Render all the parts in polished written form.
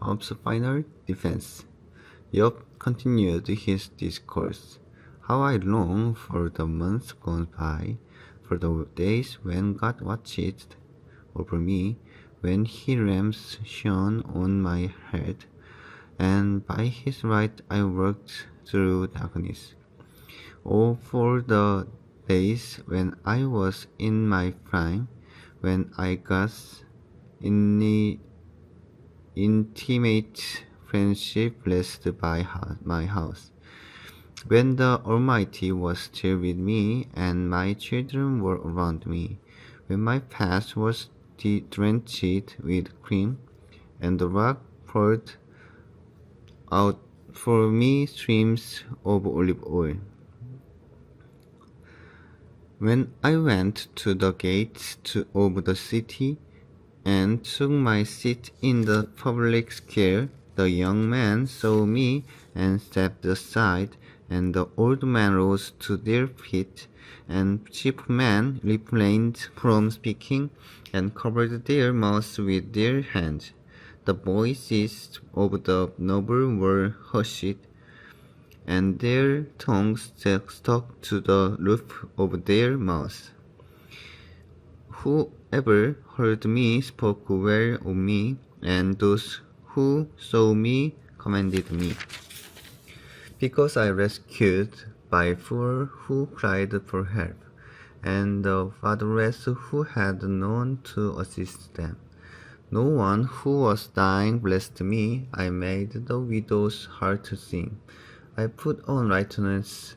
Hobbes' final defense. Job continued his discourse. How I long for the months gone by, for the days when God watched over me, when His lamps shone on my head, and by His right I walked through darkness. Oh, for the days when I was in my prime, when I got in the intimate friendship blessed by my house, when the Almighty was still with me and my children were around me, when my path was drenched with cream, and the rock poured out for me streams of olive oil. When I went to the gates of the city and took my seat in the public square, the young men saw me and stepped aside, and the old men rose to their feet, and chief men refrained from speaking and covered their mouths with their hands. The voices of the noble were hushed, and their tongues stuck to the roof of their mouths. Whoever heard me spoke well of me, and those who saw me commended me. Because I rescued by poor who cried for help, and the fatherless who had none to assist them. No one who was dying blessed me. I made the widow's heart sing. I put on righteousness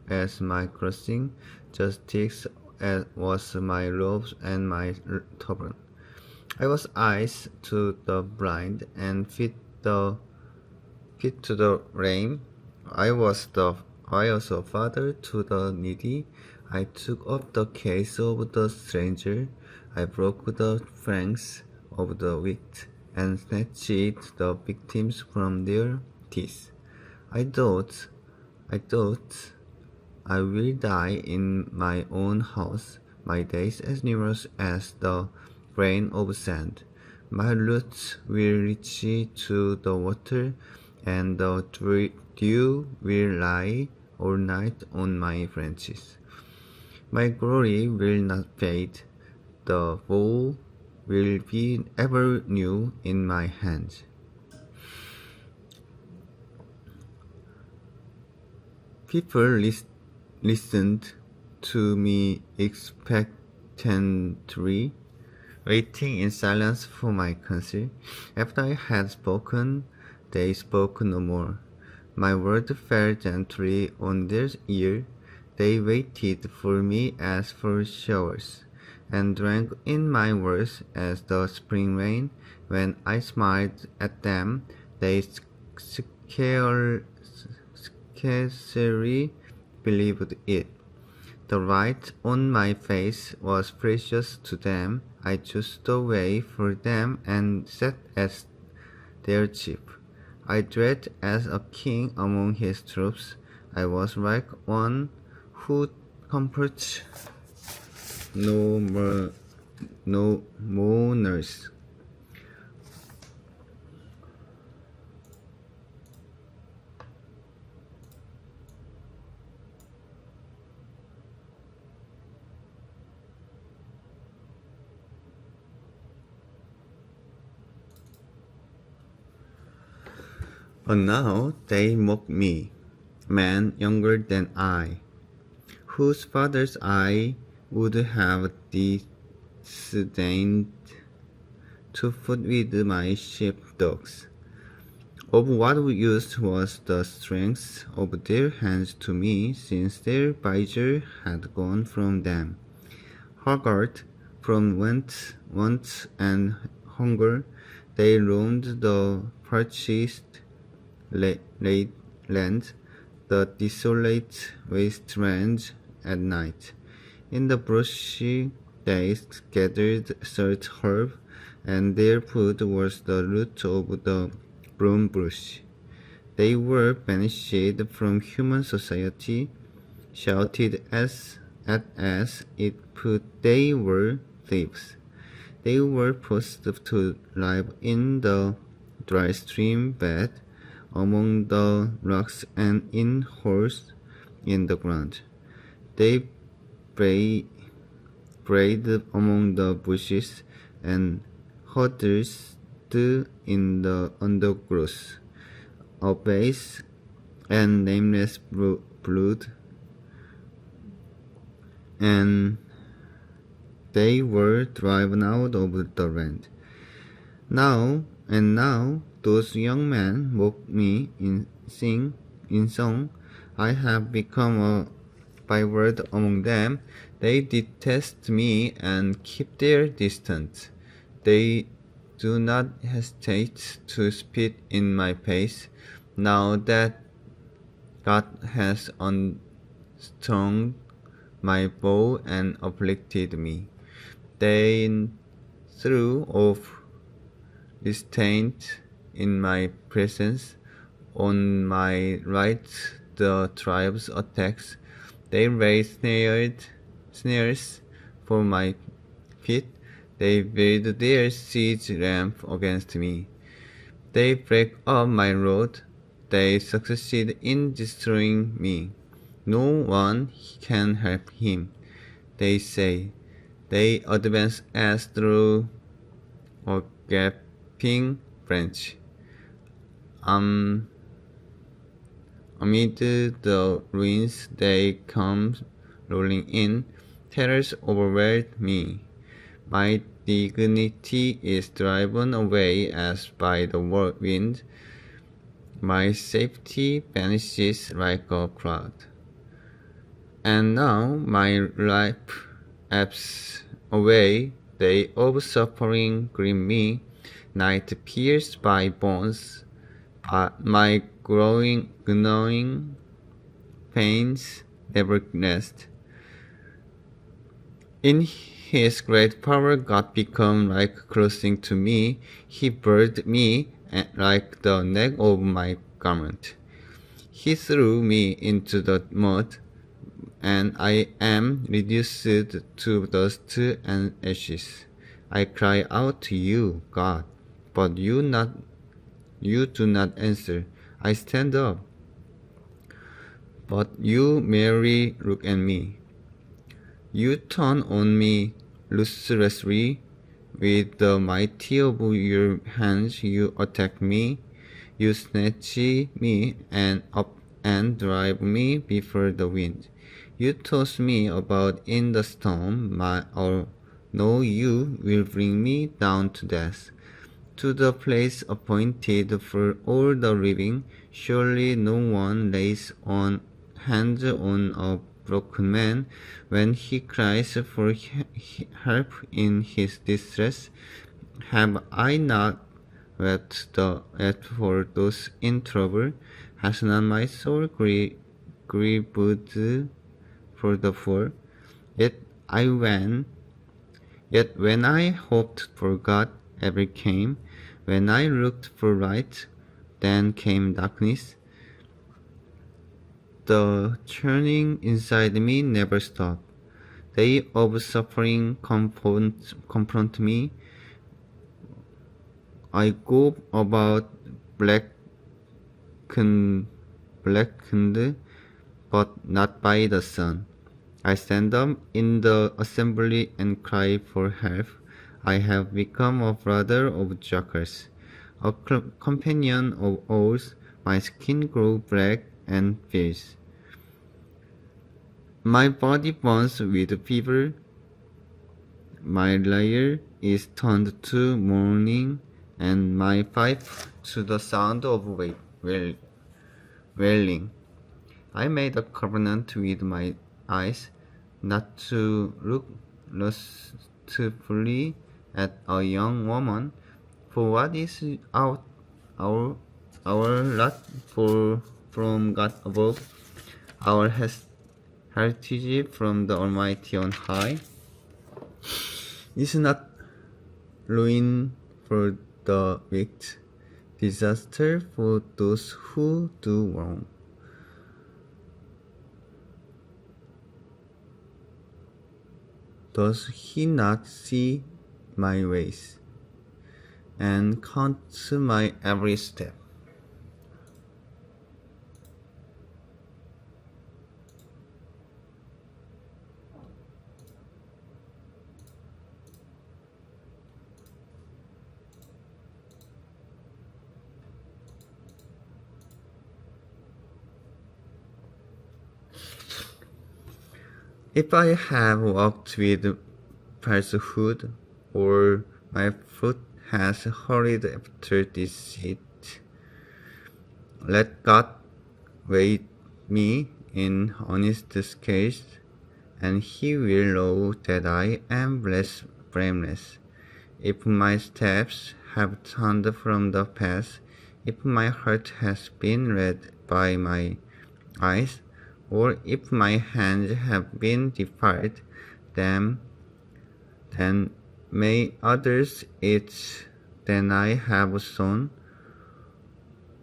as my clothing, justice as was my robes and my turban. I was eyes to the blind and feet to the lame. I was a father to the needy. I took up the case of the stranger. I broke the fangs of the wicked and snatched the victims from their teeth. I thought I will die in my own house, my days as numerous as the grain of sand. My roots will reach to the water, and the dew will lie all night on my branches. My glory will not fade. The bow will be ever new in my hands. People listened to me expectantly, waiting in silence for my counsel. After I had spoken, they spoke no more. My word fell gently on their ear. They waited for me as for showers, and drank in my words as the spring rain. When I smiled at them, they scarcely believed it. The light on my face was precious to them. I chose the way for them and sat as their chief. I dwelt as a king among his troops. I was like one who comforts no mourners. But now they mock me, men younger than I, whose fathers I would have disdained to put with my sheepdogs. Of what use was the strength of their hands to me, since their visor had gone from them? Haggard from want and hunger, they roamed the parched land, the desolate wastelands at night. In the brushy they gathered salt herb, and their food was the root of the broom bush. They were banished from human society, shouted at as if they were thieves. They were forced to live in the dry stream bed, among the rocks and in holes in the ground. They brayed among the bushes and huddled in the undergrowth. A base and nameless brood, and they were driven out of the land. Now, those young men mock me in song. I have become a byword among them. They detest me and keep their distance. They do not hesitate to spit in my face. Now that God has unstrung my bow and afflicted me, they threw off restraint in my presence. On my right, the tribes attacks. They raised snares for my feet. They build their siege ramp against me. They break up my road. They succeed in destroying me. No one can help him, they say. They advance as through a gaping branch. Amid the ruins they come rolling in. Terrors overwhelm me. My dignity is driven away as by the wind. My safety vanishes like a cloud. And now my life ebbs away. Day of suffering grim me. Night pierced by bones. My gnawing pains never rest. In his great power, God became like clothing to me. He buried me like the neck of my garment. He threw me into the mud, and I am reduced to dust and ashes. I cry out to you, God, but you do not answer. I stand up, but you merely look at me. You turn on me ruthlessly. With the mighty of your hands you attack me. You snatch me up and drive me before the wind. You toss me about in the storm. No, you will bring me down to death, to the place appointed for all the living. Surely no one lays on hands on a broken man when he cries for help in his distress. Have I not wept for those in trouble? Has not my soul grieved for the poor? Yet I went Yet when I hoped for God, evil came. When I looked for light, then came darkness. The churning inside me never stopped. Day of suffering confront me. I go about blackened, but not by the sun. I stand up in the assembly and cry for help. I have become a brother of jackals, a companion of owls. My skin grows black and fierce. My body burns with fever. My lyre is turned to mourning, and my pipe to the sound of wailing. I made a covenant with my eyes not to look lustfully at a young woman, for what is our, our lot from God above, our heritage from the Almighty on high? Is not ruin for the wicked, disaster for those who do wrong. Does he not see my ways and count my every step. If I have walked with falsehood, or my foot has hurried after deceit, let God weigh me in honest scales, and He will know that I am blameless. If my steps have turned from the path, if my heart has been led by my eyes, or if my hands have been defiled, then may others eat than I have sown,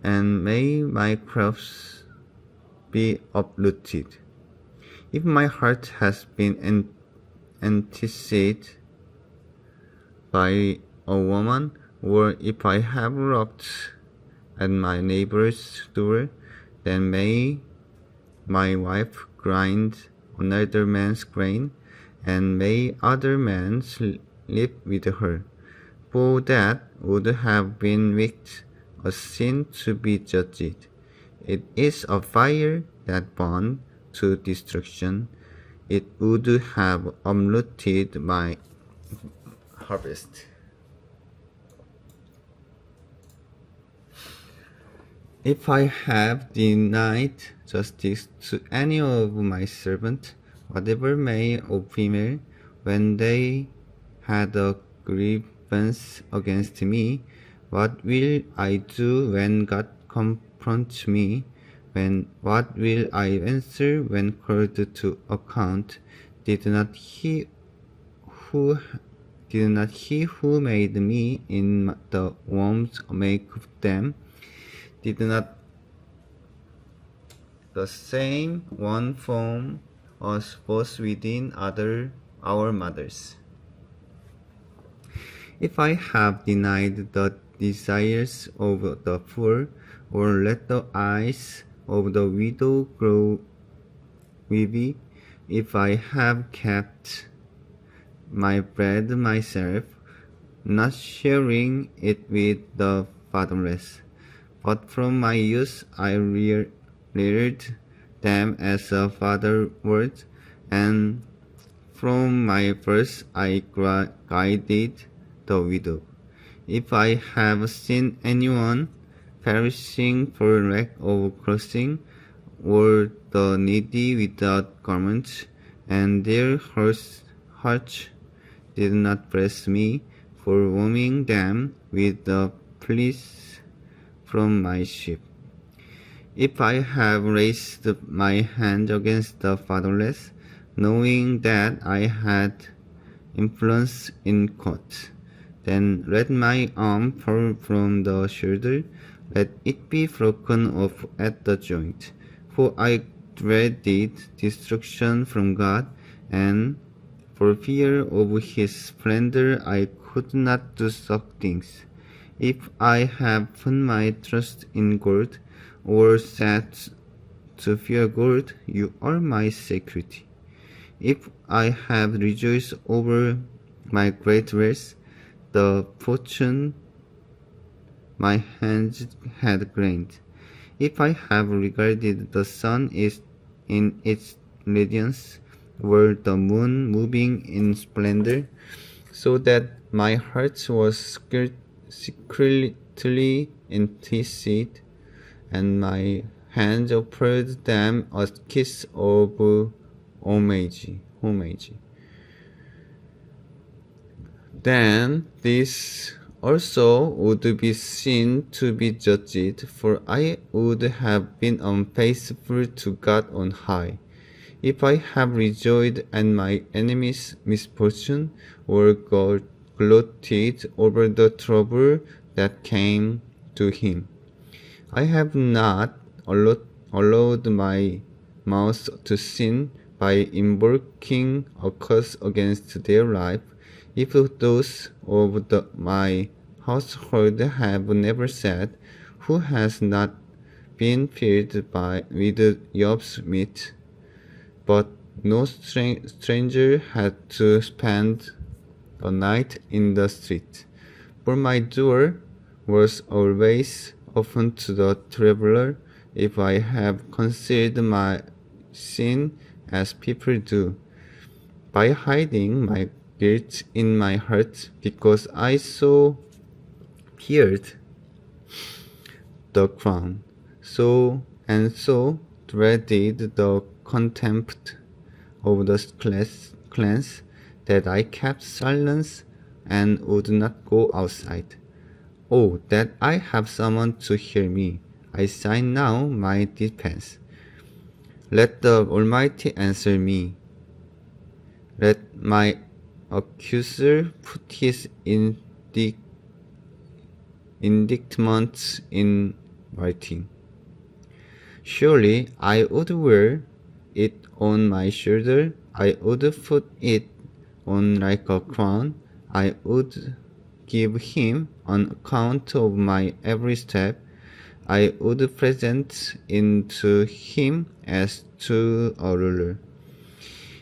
and may my crops be uprooted. If my heart has been anticipated by a woman, or if I have looked at my neighbor's door, then may my wife grind another man's grain, and may other men sleep with her. For that would have been wicked, a sin to be judged. It is a fire that burned to destruction. It would have uprooted my harvest. If I have denied justice to any of my servants, whatever male or female, when they had a grievance against me, what will I do when God confronts me? What will I answer when called to account? Did not he who made me in the womb make them? Did not the same one form us both within our mothers? If I have denied the desires of the poor, or let the eyes of the widow grow weary, if I have kept my bread myself, not sharing it with the fatherless, but from my youth I reared them as a father would, and from my birth I guided the widow. If I have seen anyone perishing for lack of clothing, or the needy without garments, and their hearts did not bless me for warming them with the fleece from my sheep. If I have raised my hand against the fatherless, knowing that I had influence in court, then let my arm fall from the shoulder, let it be broken off at the joint. For I dreaded destruction from God, and for fear of his splendor I could not do such things. If I have put my trust in gold, or set to fear gold, you are my security. If I have rejoiced over my great wealth, the fortune my hands had gained. If I have regarded the sun in its radiance, or the moon moving in splendor, so that my heart was secretly enticed, and my hands offered them a kiss of homage. Then this also would be seen to be judged, for I would have been unfaithful to God on high. If I have rejoiced at my enemy's misfortune, or gloated over the trouble that came to him, I have not allowed my mouth to sin by invoking a curse against their life. If those of my household have never said, who has not been filled with Job's meat? But no stranger had to spend a night in the street, for my door was always open to the traveler if I have concealed my sin as people do, by hiding my guilt in my heart because I so feared the crown, so dreaded the contempt of the clans that I kept silence and would not go outside. Oh, that I have someone to hear me. I sign now my defense. Let the Almighty answer me. Let my accuser put his indictments in writing. Surely I would wear it on my shoulder. I would put it on like a crown. I would give him an account of my every step. I would present it to him as to a ruler.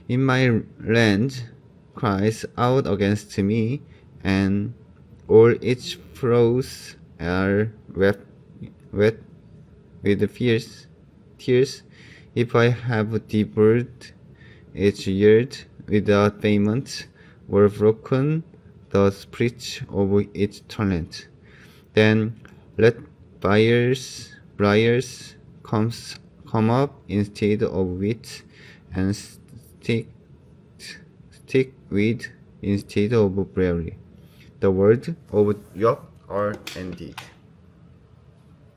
In my land cries out against me, and all its flows are wet with tears. If I have devoured its yield without payment, or broken the spirit of its talent, then let briars come up instead of wheat, and stickweed instead of barley. The word of Job are ended.